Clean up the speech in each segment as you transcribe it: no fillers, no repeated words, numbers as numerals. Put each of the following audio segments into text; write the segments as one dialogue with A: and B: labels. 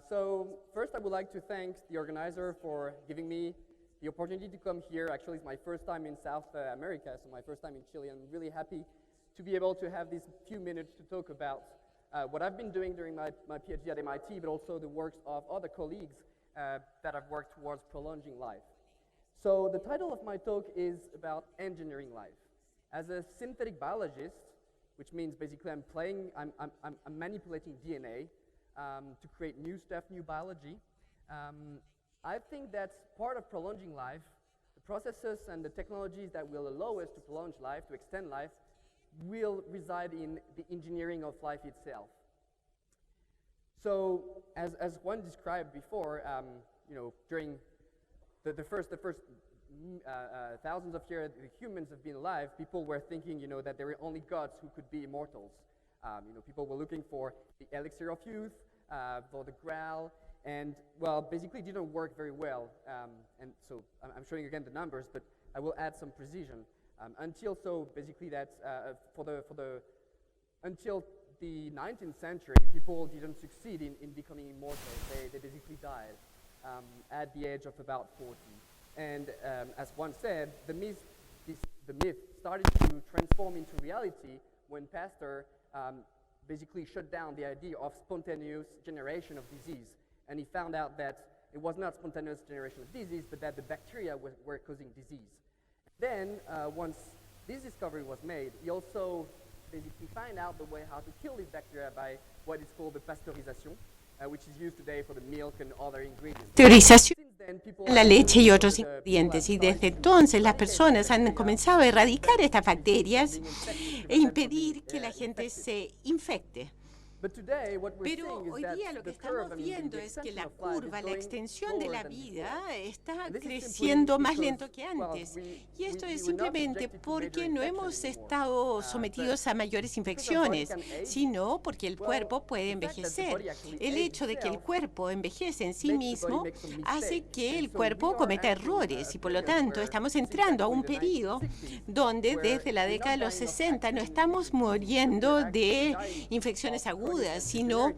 A: So first, I would like to thank the organizer for giving me the opportunity to come here. Actually, it's my first time in South America, so my first time in Chile. I'm really happy to be able to have these few minutes to talk about what I've been doing during my PhD at MIT, but also the works of other colleagues that have worked towards prolonging life. So the title of my talk is about engineering life. As a synthetic biologist, which means basically I'm manipulating DNA to create new stuff, new biology. I think that part of prolonging life, the processes and the technologies that will allow us to prolong life, to extend life, will reside in the engineering of life itself. So, as one described before, during the first thousands of years the humans have been alive, people were thinking, that there were only gods who could be immortals. People were looking for the elixir of youth, for the Graal, and, well, basically it didn't work very well. And so I'm showing again the numbers, but I will add some precision. Until the 19th century, people didn't succeed in becoming immortal. They basically died at the age of about 40. And as one said, the myth started to transform into reality when Pasteur basically shut down the idea of spontaneous generation of disease. And he found out that it was not spontaneous generation of disease, but that the bacteria were causing disease. Then, once this discovery was made, he also basically found out the way how to kill these bacteria by what is called the pasteurisation, which is used today for the milk and other ingredients.
B: Pasteurización de la leche y otros ingredientes, y desde entonces las personas han comenzado a erradicar estas bacterias e impedir que la gente se infecte. Pero hoy día lo que estamos viendo es que la curva, la extensión de la vida está creciendo más lento que antes. Y esto es simplemente porque no hemos estado sometidos a mayores infecciones, sino porque el cuerpo puede envejecer. El hecho de que el cuerpo envejece en sí mismo hace que el cuerpo cometa errores y por lo tanto estamos entrando a un periodo donde desde la década de los 60 no estamos muriendo de infecciones agudas, sino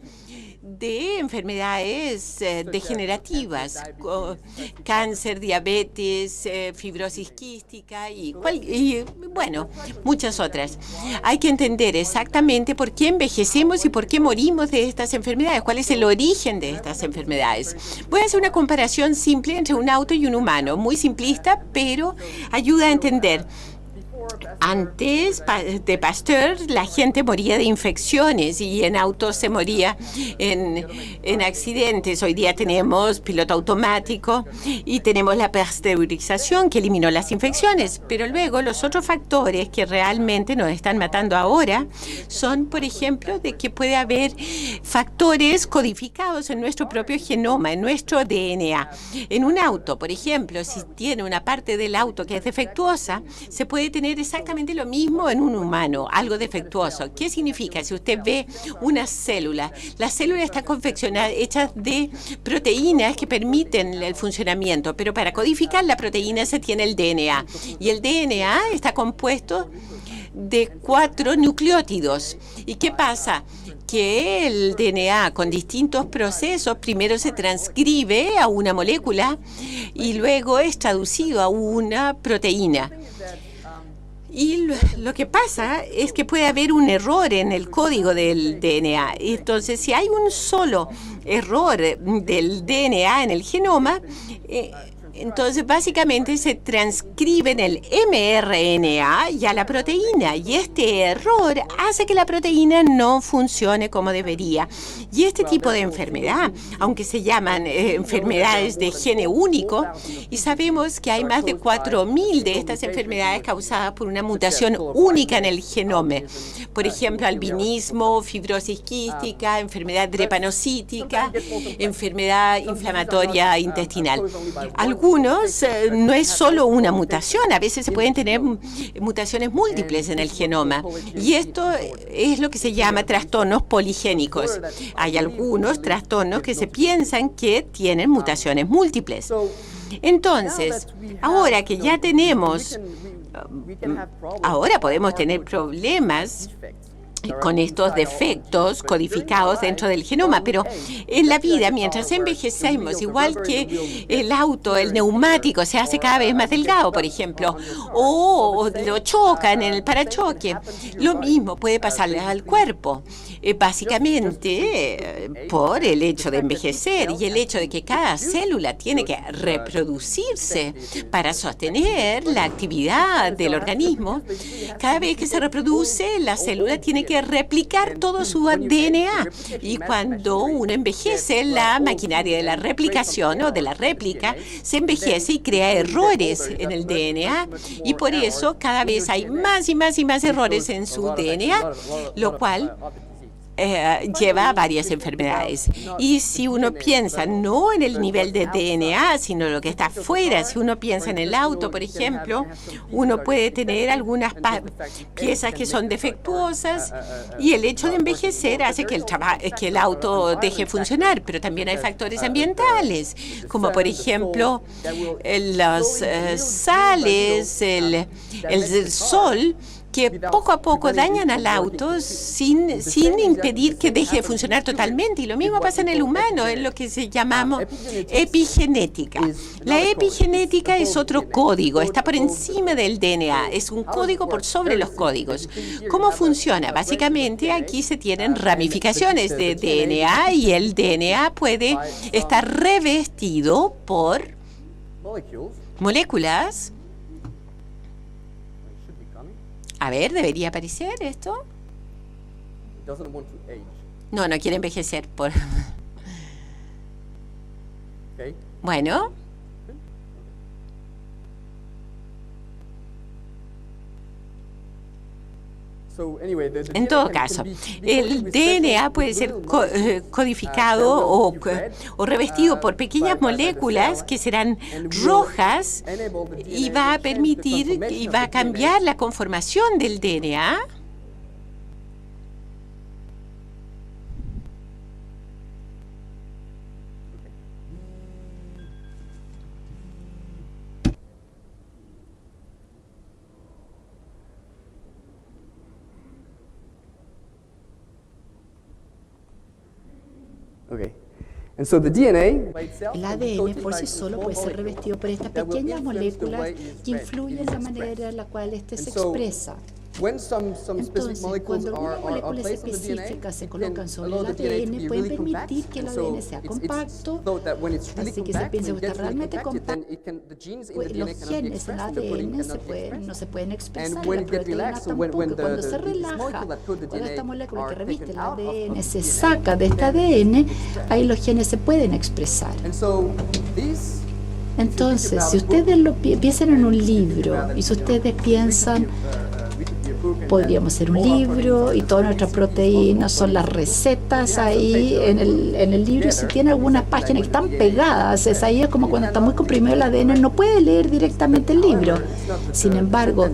B: de enfermedades degenerativas, cáncer, diabetes, fibrosis quística y bueno, muchas otras. Hay que entender exactamente por qué envejecemos y por qué morimos de estas enfermedades, cuál es el origen de estas enfermedades. Voy a hacer una comparación simple entre un auto y un humano, muy simplista, pero ayuda a entender. Antes de Pasteur, la gente moría de infecciones y en autos se moría en accidentes. Hoy día tenemos piloto automático y tenemos la pasteurización que eliminó las infecciones. Pero luego los otros factores que realmente nos están matando ahora son, por ejemplo, de que puede haber factores codificados en nuestro propio genoma, en nuestro DNA. En un auto, por ejemplo, si tiene una parte del auto que es defectuosa, se puede tener exactamente lo mismo en un humano, algo defectuoso. ¿Qué significa? Si usted ve una célula, las células están confeccionadas, hechas de proteínas que permiten el funcionamiento, pero para codificar la proteína se tiene el DNA. Y el DNA está compuesto de 4 nucleótidos. ¿Y qué pasa? Que el DNA con distintos procesos primero se transcribe a una molécula y luego es traducido a una proteína. Y lo que pasa es que puede haber un error en el código del DNA. Entonces, si hay un solo error del DNA en el genoma, entonces básicamente se transcribe en el mRNA ya la proteína y este error hace que la proteína no funcione como debería. Y este tipo de enfermedad, aunque se llaman enfermedades de gene único, y sabemos que hay más de 4.000 de estas enfermedades causadas por una mutación única en el genoma. Por ejemplo, albinismo, fibrosis quística, enfermedad drepanocítica, enfermedad inflamatoria intestinal. Algunos no es solo una mutación, a veces se pueden tener mutaciones múltiples en el genoma y esto es lo que se llama trastornos poligénicos. Hay algunos trastornos que se piensan que tienen mutaciones múltiples. Entonces, ahora que ya tenemos, ahora podemos tener problemas con estos defectos codificados dentro del genoma. Pero en la vida, mientras envejecemos, igual que el auto, el neumático se hace cada vez más delgado, por ejemplo, o lo chocan en el parachoque, lo mismo puede pasarle al cuerpo. Básicamente por el hecho de envejecer y el hecho de que cada célula tiene que reproducirse para sostener la actividad del organismo. Cada vez que se reproduce, la célula tiene que replicar todo su DNA, y cuando uno envejece, la maquinaria de la replicación o de la réplica se envejece y crea errores en el DNA, y por eso cada vez hay más y más y más errores en su DNA, lo cual lleva a varias enfermedades. Y si uno piensa no en el nivel de DNA, sino lo que está afuera, si uno piensa en el auto, por ejemplo, uno puede tener algunas piezas que son defectuosas, y el hecho de envejecer hace que el auto deje de funcionar. Pero también hay factores ambientales, como por ejemplo las sales, el sol, que poco a poco dañan al auto sin impedir que deje de funcionar totalmente. Y lo mismo pasa en el humano, en lo que llamamos epigenética. La epigenética es otro código, está por encima del DNA, es un código por sobre los códigos. ¿Cómo funciona? Básicamente aquí se tienen ramificaciones de DNA, y el DNA puede estar revestido por moléculas. A ver, ¿debería aparecer esto? No quiere envejecer. Bueno. En todo caso, el DNA puede ser codificado o revestido por pequeñas moléculas que serán rojas, y va a permitir y va a cambiar la conformación del DNA.
C: El ADN por sí solo puede ser revestido por estas pequeñas moléculas que influyen en la manera en la cual éste se expresa. Entonces, cuando algunas moléculas específicas se colocan sobre el ADN, pueden permitir que el ADN sea compacto, así que se piensa que está realmente compacto. Los genes en el ADN no se pueden expresar, las proteínas tampoco. Cuando se relaja, cuando esta molécula que reviste el ADN se saca de este ADN, ahí los genes se pueden expresar. Entonces, si ustedes piensan en un libro, y si ustedes piensan, podríamos hacer un libro y todas nuestras proteínas son las recetas ahí en el libro, y si tiene algunas páginas que están pegadas, ahí es como cuando está muy comprimido el ADN, no puede leer directamente el libro. Sin embargo,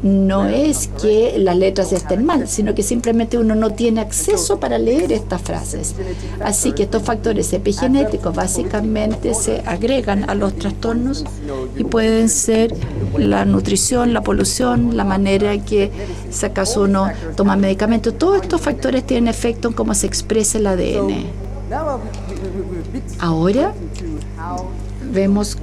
C: no es que las letras estén mal, sino que simplemente uno no tiene acceso para leer estas frases. Así que estos factores epigenéticos básicamente se agregan a los trastornos, y pueden ser la nutrición, la polución, la manera en que, si acaso uno toma medicamentos. Todos estos factores tienen efecto en cómo se expresa el ADN. Ahora vemos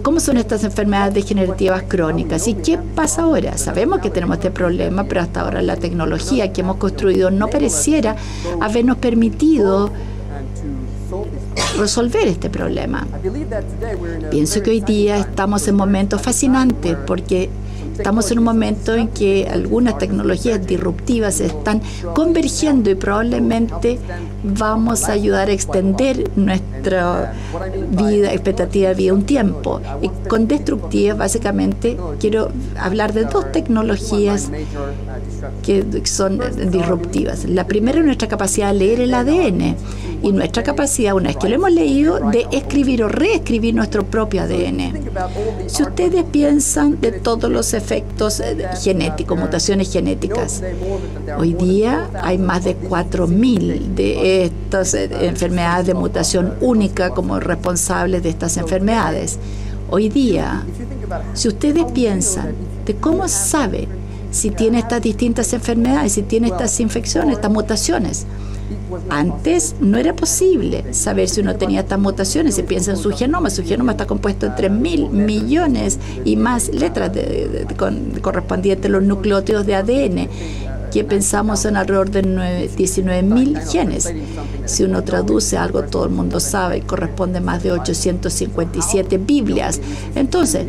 C: ¿Cómo son estas enfermedades degenerativas crónicas? ¿Y qué pasa ahora? Sabemos que tenemos este problema, pero hasta ahora la tecnología que hemos construido no pareciera habernos permitido resolver este problema. Pienso que hoy día estamos en momentos fascinantes, porque estamos en un momento en que algunas tecnologías disruptivas están convergiendo, y probablemente vamos a ayudar a extender nuestra expectativa de vida un tiempo. Y con destructiva, básicamente, quiero hablar de dos tecnologías que son disruptivas. La primera es nuestra capacidad de leer el ADN, y nuestra capacidad, una vez que lo hemos leído, de escribir o reescribir nuestro propio ADN. Si ustedes piensan de todos los efectos genéticos, mutaciones genéticas, hoy día hay más de 4.000 de estas enfermedades de mutación única como responsables de estas enfermedades. Hoy día, si ustedes piensan de cómo sabe si tiene estas distintas enfermedades, si tiene estas infecciones, estas mutaciones. Antes no era posible saber si uno tenía estas mutaciones. Si piensa en su genoma está compuesto de 3.000 millones y más letras correspondientes a los nucleótidos de ADN, que pensamos en alrededor de 19.000 genes. Si uno traduce algo, todo el mundo sabe, corresponde a más de 857 Biblias. Entonces,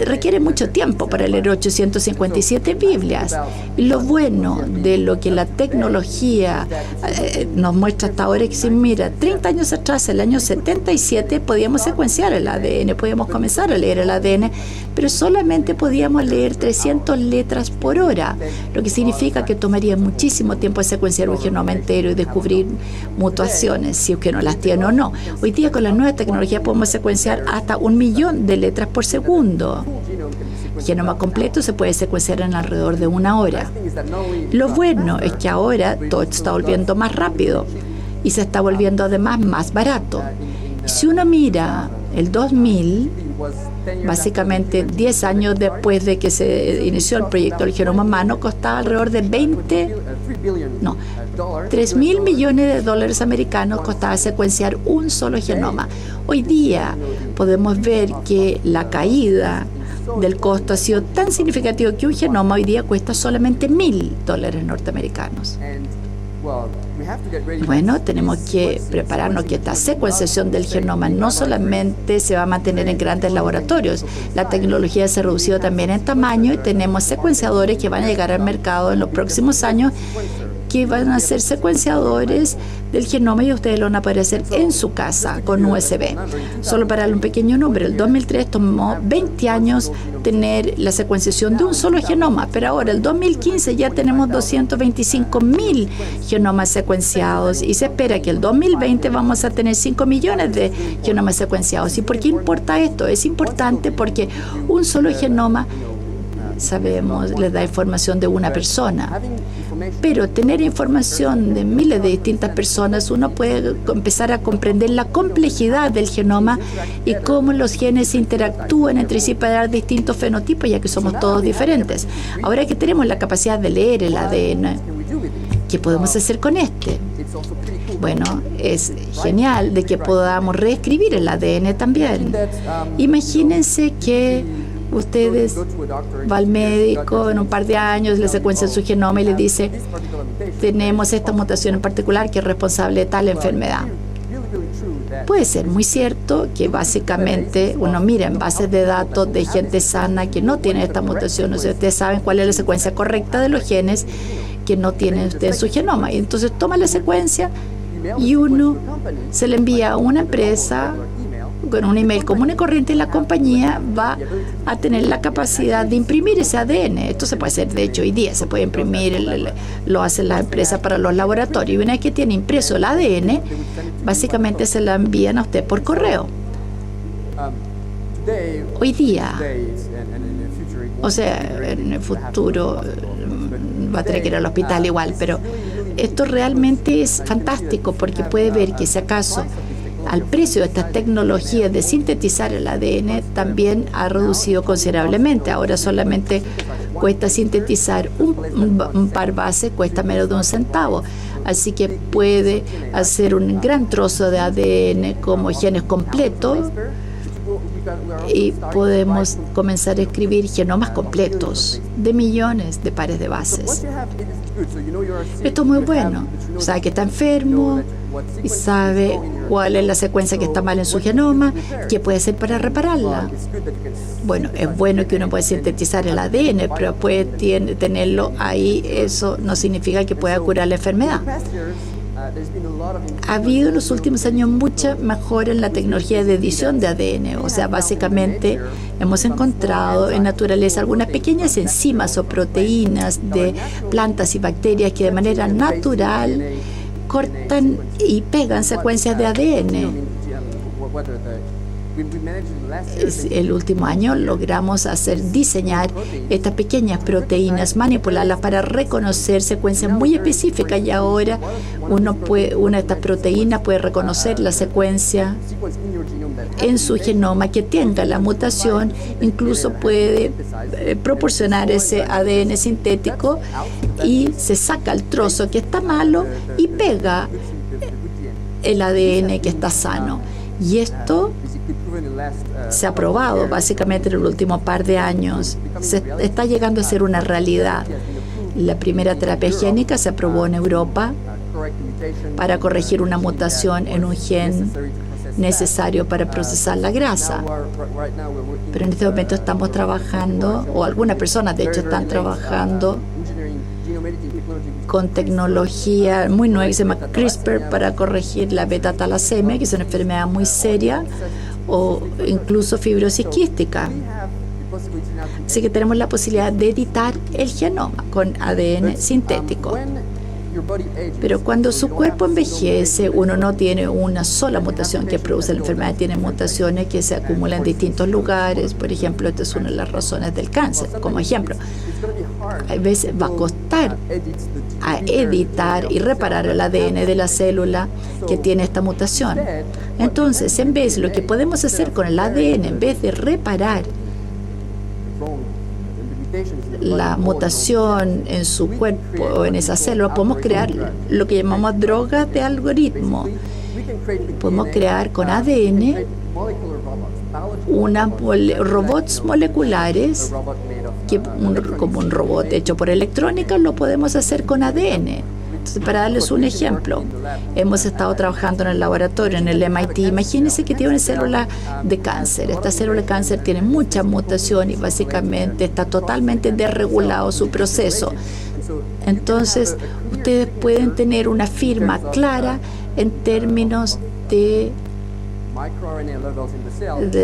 C: requiere mucho tiempo para leer 857 Biblias. Y lo bueno de lo que la tecnología nos muestra hasta ahora es que, si mira, 30 años atrás, el año 77, podíamos secuenciar el ADN, podíamos comenzar a leer el ADN, pero solamente podíamos leer 300 letras por hora, lo que significa que tomaría muchísimo tiempo secuenciar un genoma entero y descubrir mutaciones, si es que no las tiene o no. Hoy día, con la nueva tecnología, podemos secuenciar hasta 1 millón de letras por segundo. El genoma completo se puede secuenciar en alrededor de 1 hora. Lo bueno es que ahora todo está volviendo más rápido y se está volviendo además más barato. Si uno mira el 2000, básicamente 10 años después de que se inició el proyecto del genoma humano, costaba alrededor de 3.000 millones de dólares americanos costaba secuenciar un solo genoma. Hoy día podemos ver que la caída del costo ha sido tan significativo que un genoma hoy día cuesta solamente $1.000 norteamericanos. Bueno, tenemos que prepararnos que esta secuenciación del genoma no solamente se va a mantener en grandes laboratorios. La tecnología se ha reducido también en tamaño y tenemos secuenciadores que van a llegar al mercado en los próximos años, que van a ser secuenciadores del genoma y ustedes lo van a poder hacer en su casa con USB. Solo para darle un pequeño número, el 2003 tomó 20 años tener la secuenciación de un solo genoma, pero ahora, el 2015, ya tenemos 225.000 genomas secuenciados y se espera que el 2020 vamos a tener 5 millones de genomas secuenciados. ¿Y por qué importa esto? Es importante porque un solo genoma, sabemos, les da información de una persona. Pero tener información de miles de distintas personas, uno puede empezar a comprender la complejidad del genoma y cómo los genes interactúan entre sí para dar distintos fenotipos, ya que somos todos diferentes. Ahora que tenemos la capacidad de leer el ADN, ¿qué podemos hacer con este? Bueno, es genial de que podamos reescribir el ADN también. Imagínense que ustedes van al médico en un par de años, le secuencian su genoma y le dice: tenemos esta mutación en particular que es responsable de tal enfermedad. Puede ser muy cierto que básicamente uno mira en bases de datos de gente sana que no tiene esta mutación. O sea, ustedes saben cuál es la secuencia correcta de los genes que no tienen ustedes en su genoma. Y entonces toma la secuencia y uno se le envía a una empresa con un email común y corriente, y la compañía va a tener la capacidad de imprimir ese ADN. Esto se puede hacer, de hecho, hoy día se puede imprimir, lo hacen las empresas para los laboratorios. Y una vez que tiene impreso el ADN, básicamente se la envían a usted por correo. Hoy día, o sea, en el futuro va a tener que ir al hospital igual, pero esto realmente es fantástico porque puede ver que, si acaso al precio de estas tecnologías de sintetizar el ADN también ha reducido considerablemente. Ahora solamente cuesta sintetizar un par base, cuesta menos de $0.01. Así que puede hacer un gran trozo de ADN como genes completos y podemos comenzar a escribir genomas completos de millones de pares de bases. Esto es muy bueno. Sabe que está enfermo y sabe cuál es la secuencia que está mal en su genoma, qué puede hacer para repararla. Bueno, es bueno que uno pueda sintetizar el ADN, pero puede tenerlo ahí. Eso no significa que pueda curar la enfermedad. Ha habido en los últimos años mucha mejora en la tecnología de edición de ADN. O sea, básicamente hemos encontrado en naturaleza algunas pequeñas enzimas o proteínas de plantas y bacterias que de manera natural cortan y pegan secuencias de ADN. El último año logramos diseñar estas pequeñas proteínas, manipularlas para reconocer secuencias muy específicas, y ahora una de estas proteínas puede reconocer la secuencia en su genoma que tenga la mutación, incluso puede proporcionar ese ADN sintético y se saca el trozo que está malo y pega el ADN que está sano. Y esto se ha probado básicamente en el último par de años. Se está llegando a ser una realidad. La primera terapia génica se aprobó en Europa para corregir una mutación en un gen necesario para procesar la grasa. Pero en este momento estamos trabajando, o algunas personas de hecho están trabajando con tecnología muy nueva que se llama CRISPR para corregir la beta-talasemia, que es una enfermedad muy seria, o incluso fibrosis quística. Así que tenemos la posibilidad de editar el genoma con ADN sintético. Pero cuando su cuerpo envejece, uno no tiene una sola mutación que produce la enfermedad, tiene mutaciones que se acumulan en distintos lugares. Por ejemplo, esta es una de las razones del cáncer, como ejemplo. A veces va a costar a editar y reparar el ADN de la célula que tiene esta mutación. Entonces, en vez, lo que podemos hacer con el ADN, en vez de reparar la mutación en su cuerpo o en esa célula, podemos crear lo que llamamos drogas de algoritmo. Podemos crear con ADN robots moleculares, como un robot hecho por electrónica, lo podemos hacer con ADN. Entonces, para darles un ejemplo, hemos estado trabajando en el laboratorio, en el MIT. Imagínense que tiene una célula de cáncer. Esta célula de cáncer tiene mucha mutación y básicamente está totalmente desregulado su proceso. Entonces, ustedes pueden tener una firma clara en términos de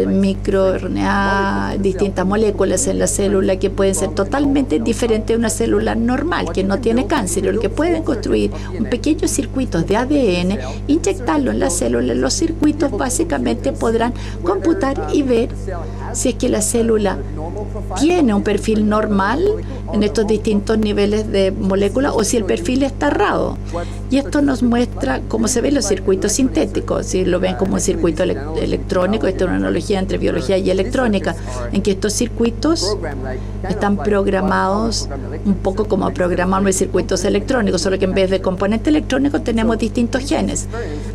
C: microRNA, distintas moléculas en la célula que pueden ser totalmente diferentes de una célula normal que no tiene cáncer, o que pueden construir un pequeño circuito de ADN, inyectarlo en la célula. Los circuitos básicamente podrán computar y ver si es que la célula tiene un perfil normal en estos distintos niveles de moléculas o si el perfil está errado. Y esto nos muestra cómo se ven los circuitos sintéticos. Si lo ven como un circuito electrónico, esta es una analogía entre biología y electrónica, en que estos circuitos están programados un poco como programamos los circuitos electrónicos, solo que en vez de componente electrónico tenemos distintos genes.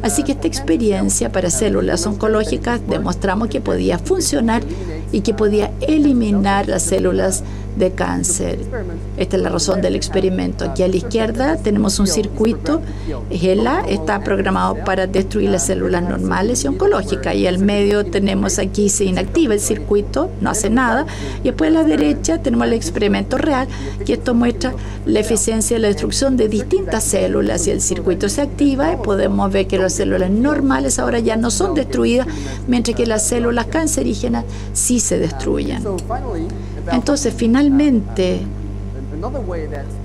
C: Así que esta experiencia para células oncológicas demostramos que podía funcionar y que podía eliminar las células de cáncer. Esta es la razón del experimento. Aquí a la izquierda tenemos un circuito. ELA está programado para destruir las células normales y oncológicas. Y al medio tenemos aquí, se inactiva el circuito, no hace nada. Y después a la derecha tenemos el experimento real, que esto muestra la eficiencia de la destrucción de distintas células. Y el circuito se activa y podemos ver que las células normales ahora ya no son destruidas, mientras que las células cancerígenas sí se destruyen. Entonces, finalmente,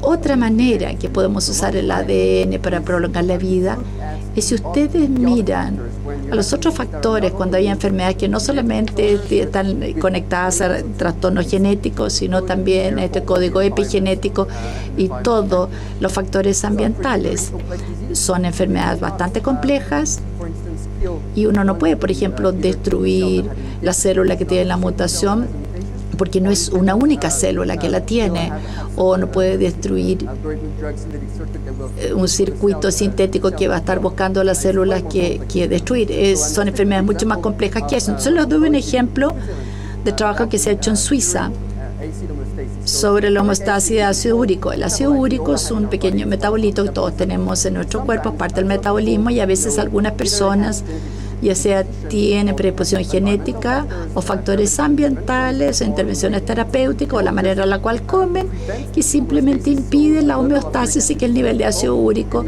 C: otra manera que podemos usar el ADN para prolongar la vida es si ustedes miran a los otros factores cuando hay enfermedades que no solamente están conectadas a trastornos genéticos, sino también a este código epigenético y todos los factores ambientales. Son enfermedades bastante complejas y uno no puede, por ejemplo, destruir la célula que tiene la mutación porque no es una única célula que la tiene, o no puede destruir un circuito sintético que va a estar buscando las células que destruir. Son enfermedades mucho más complejas que eso. Entonces les doy un ejemplo de trabajo que se ha hecho en Suiza sobre la homeostasis de ácido úrico. El ácido úrico es un pequeño metabolito que todos tenemos en nuestro cuerpo, es parte del metabolismo, y a veces algunas personas, ya sea tienen predisposición genética o factores ambientales o intervenciones terapéuticas o la manera en la cual comen, que simplemente impiden la homeostasis y que el nivel de ácido úrico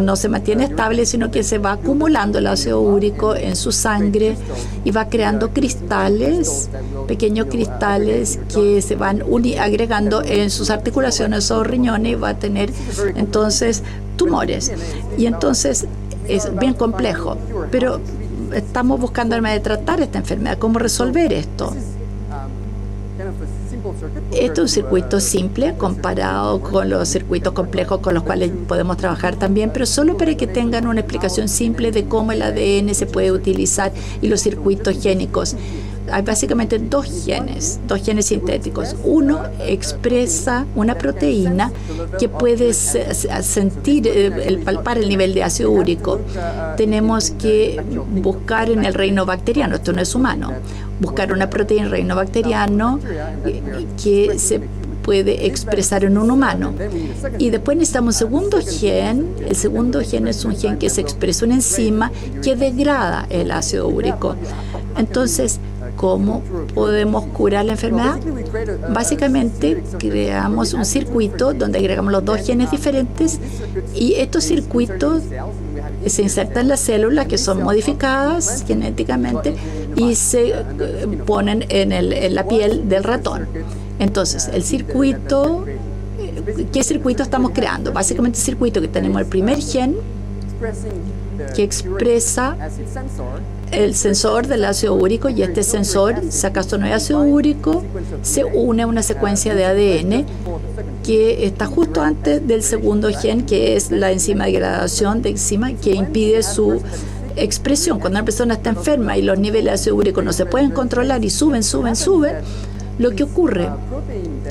C: no se mantiene estable, sino que se va acumulando el ácido úrico en su sangre y va creando cristales, pequeños cristales que se van agregando en sus articulaciones o riñones, y va a tener entonces tumores. Y entonces es bien complejo, pero estamos buscando la manera de tratar esta enfermedad, cómo resolver esto. Esto es un circuito simple comparado con los circuitos complejos con los cuales podemos trabajar también, pero solo para que tengan una explicación simple de cómo el ADN se puede utilizar y los circuitos génicos. Hay básicamente dos genes sintéticos. Uno expresa una proteína que puede palpar el nivel de ácido úrico. Tenemos que buscar en el reino bacteriano, esto no es humano, buscar una proteína en el reino bacteriano que se puede expresar en un humano. Y después necesitamos un segundo gen. El segundo gen es un gen que se expresa una enzima que degrada el ácido úrico. Entonces, ¿cómo podemos curar la enfermedad? Básicamente, creamos un circuito donde agregamos los dos genes diferentes y estos circuitos se insertan en las células que son modificadas genéticamente y se ponen en la piel del ratón. Entonces, el circuito, ¿qué circuito estamos creando? Básicamente el circuito que tenemos el primer gen que expresa el sensor del ácido úrico y este sensor, si acaso no hay ácido úrico, se une a una secuencia de ADN que está justo antes del segundo gen, que es la enzima de degradación de enzima que impide su expresión. Cuando una persona está enferma y los niveles de ácido úrico no se pueden controlar y suben, lo que ocurre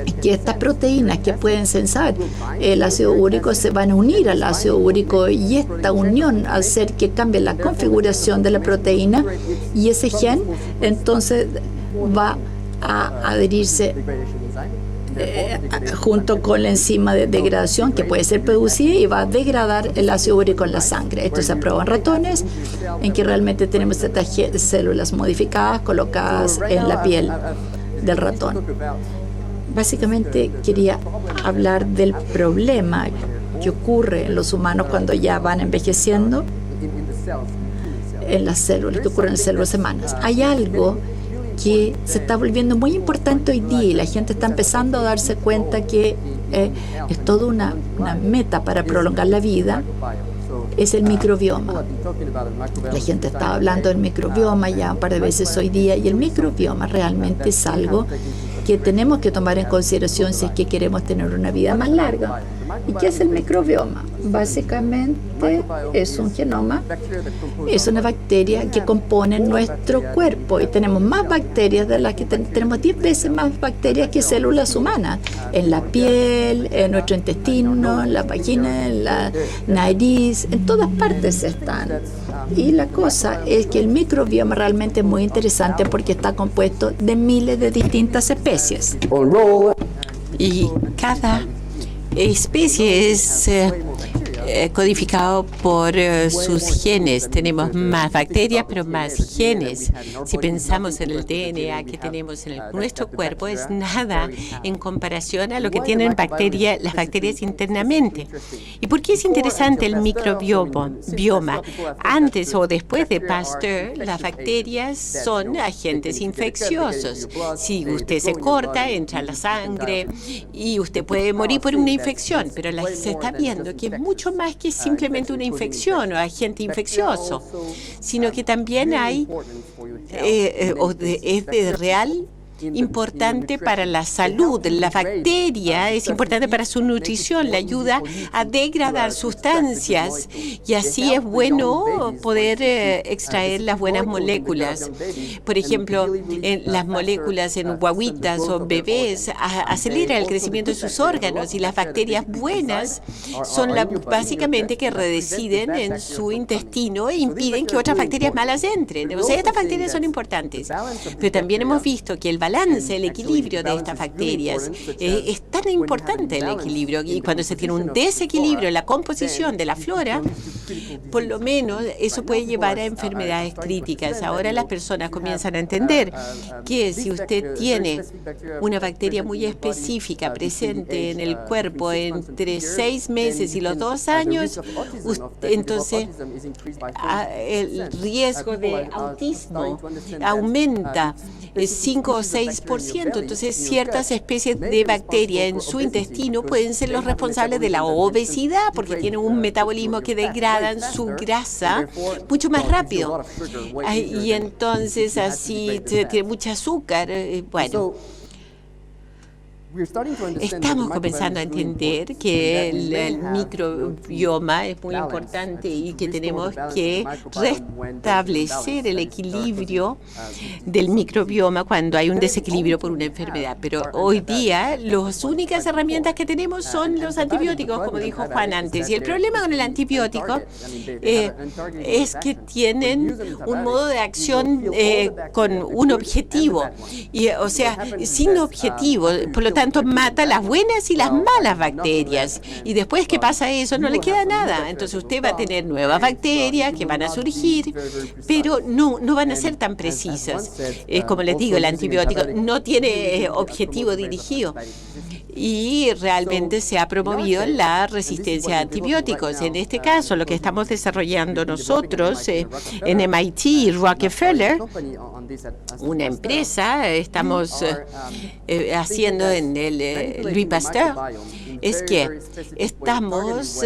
C: es que estas proteínas que pueden sensar el ácido úrico se van a unir al ácido úrico y esta unión al hacer que cambie la configuración de la proteína y ese gen entonces va a adherirse junto con la enzima de degradación que puede ser producida y va a degradar el ácido úrico en la sangre. Esto se aprueba en ratones, en que realmente tenemos estas células modificadas colocadas en la piel del ratón. Básicamente quería hablar del problema que ocurre en los humanos cuando ya van envejeciendo en las células, que ocurre en las células humanas. Hay algo que se está volviendo muy importante hoy día y la gente está empezando a darse cuenta que es toda una meta para prolongar la vida, es el microbioma. La gente está hablando del microbioma ya un par de veces hoy día y el microbioma realmente es algo que tenemos que tomar en consideración si es que queremos tener una vida más larga. ¿Y qué es el microbioma? Básicamente es un genoma, es una bacteria que compone nuestro cuerpo y tenemos más bacterias de las que tenemos 10 veces más bacterias que células humanas, en la piel, en nuestro intestino, en la vagina, en la nariz, en todas partes están. Y la cosa es que el microbioma realmente es muy interesante porque está compuesto de miles de distintas especies.
B: Y cada especie es codificado por sus genes. Tenemos más bacterias, pero más genes. Si pensamos en el DNA que tenemos en nuestro cuerpo, es nada en comparación a lo que tienen las bacterias internamente. ¿Y por qué es interesante el microbioma? Antes o después de Pasteur, las bacterias son agentes infecciosos. Si usted se corta, entra a la sangre y usted puede morir por una infección, pero se está viendo que es mucho más que simplemente una infección o agente infeccioso, sino que también hay, es de real importante para la salud. La bacteria es importante para su nutrición, le ayuda a degradar sustancias y así es bueno poder extraer las buenas moléculas. Por ejemplo, las moléculas en guaguitas o bebés aceleran el crecimiento de sus órganos y las bacterias buenas son básicamente que residen en su intestino e impiden que otras bacterias malas entren. O sea, estas bacterias son importantes, pero también hemos visto que el balance, el equilibrio de estas bacterias, es tan importante el equilibrio, y cuando se tiene un desequilibrio en la composición de la flora, por lo menos eso puede llevar a enfermedades críticas. Ahora las personas comienzan a entender que si usted tiene una bacteria muy específica presente en el cuerpo entre 6 meses y los 2 años, entonces el riesgo de autismo aumenta 5 o 6%. Entonces, ciertas especies de bacterias en su intestino pueden ser los responsables de la obesidad porque tienen un metabolismo que degradan su grasa mucho más rápido. Y entonces, así tiene mucho azúcar. Bueno. Estamos comenzando a entender que el microbioma es muy importante y que tenemos que restablecer el equilibrio del microbioma cuando hay un desequilibrio por una enfermedad. Pero hoy día las únicas herramientas que tenemos son los antibióticos, como dijo Juan antes. Y el problema con el antibiótico es que tienen un modo de acción con un objetivo, o sea, sin objetivo. Por lo tanto, mata las buenas y las malas bacterias. Y después que pasa eso, no le queda nada. Entonces usted va a tener nuevas bacterias que van a surgir, pero no van a ser tan precisas. Como les digo, el antibiótico no tiene objetivo dirigido. Y realmente se ha promovido la resistencia a antibióticos. En este caso, lo que estamos desarrollando nosotros en MIT y Rockefeller, una empresa, estamos haciendo en el Louis Pasteur, es que estamos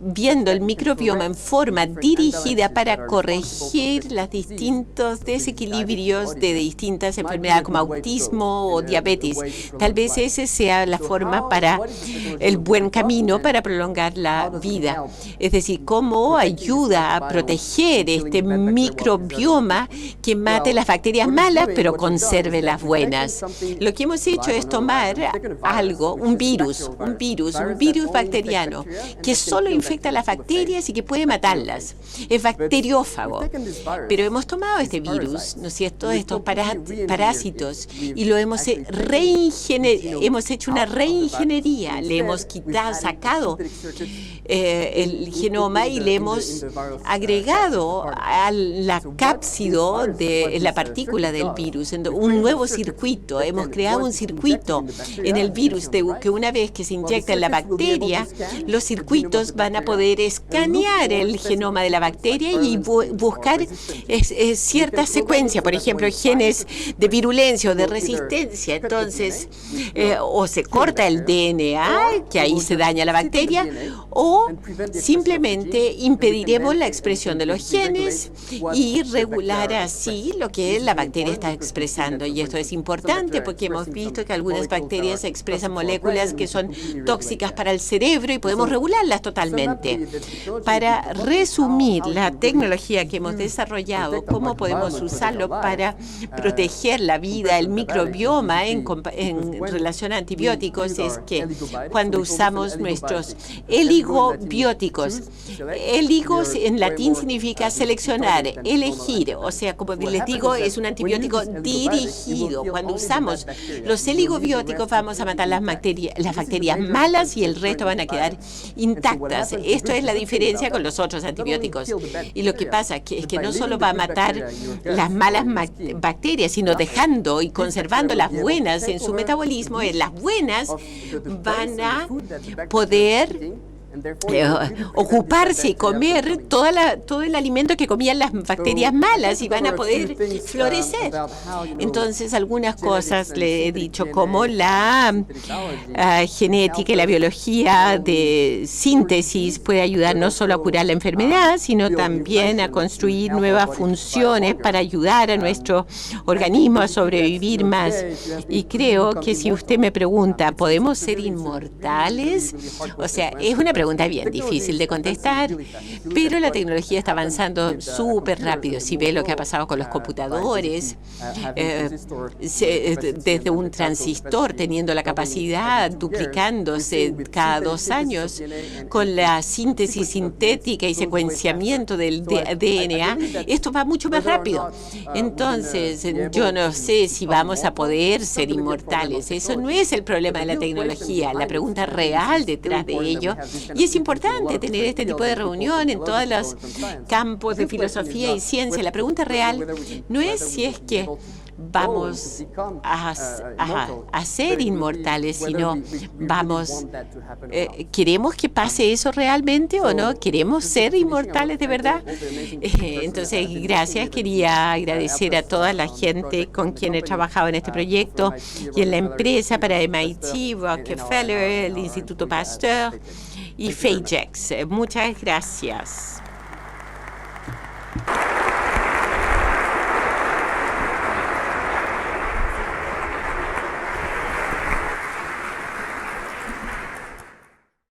B: viendo el microbioma en forma dirigida para corregir los distintos desequilibrios de distintas enfermedades como autismo o diabetes. Tal vez ese sea la forma para el buen camino para prolongar la vida. Es decir, cómo ayuda a proteger este microbioma que mate las bacterias malas, pero conserve las buenas. Lo que hemos hecho es tomar algo, un virus bacteriano que solo infecta las bacterias y que puede matarlas. Es bacteriófago. Pero hemos tomado este virus, ¿no es cierto?, estos parásitos, y lo hemos hecho una reingeniería. Le hemos sacado el genoma y le hemos agregado al cápsido de la partícula del virus un nuevo circuito. Hemos creado un circuito en el virus que una vez que se inyecta en la bacteria, los circuitos van a poder escanear el genoma de la bacteria y buscar cierta secuencia, por ejemplo, genes de virulencia o de resistencia. Entonces, o se corta el DNA, que ahí se daña la bacteria, o simplemente impediremos la expresión de los genes y regular así lo que la bacteria está expresando. Y esto es importante porque hemos visto que algunas bacterias expresan moléculas que son tóxicas para el cerebro y podemos regularlas totalmente. Para resumir la tecnología que hemos desarrollado, cómo podemos usarlo para proteger la vida, el microbioma en relación a antibióticos, es que cuando usamos nuestros eligobióticos, eligos en latín significa seleccionar, elegir, o sea, como les digo, es un antibiótico dirigido. Cuando usamos los eligobióticos vamos a matar las bacterias malas y el resto van a quedar intactas. Esto es la diferencia con los otros antibióticos. Y lo que pasa es que no solo va a matar las malas bacterias, sino dejando y conservando las buenas en su metabolismo. Las buenas van a poder ocuparse y comer todo el alimento que comían las bacterias malas y van a poder florecer. Entonces, algunas cosas le he dicho, como la genética y la biología de síntesis puede ayudar no solo a curar la enfermedad, sino también a construir nuevas funciones para ayudar a nuestro organismo a sobrevivir más. Y creo que si usted me pregunta, ¿podemos ser inmortales? O sea, es una pregunta bien difícil de contestar, pero la tecnología está avanzando súper rápido. Si ve lo que ha pasado con los computadores, desde un transistor teniendo la capacidad duplicándose cada 2 años, con la síntesis sintética y secuenciamiento del DNA, esto va mucho más rápido. Entonces, yo no sé si vamos a poder ser inmortales. Eso no es el problema de la tecnología. La pregunta real detrás de ello, y es importante tener este tipo de reunión en todos los campos de filosofía y ciencia. La pregunta real no es si es que vamos a ser inmortales, sino ¿queremos que pase eso realmente o no? ¿Queremos ser inmortales de verdad? Entonces, gracias. Quería agradecer a toda la gente con quien he trabajado en este proyecto y en la empresa para MIT, Rockefeller, el Instituto Pasteur y Phagex. Muchas gracias.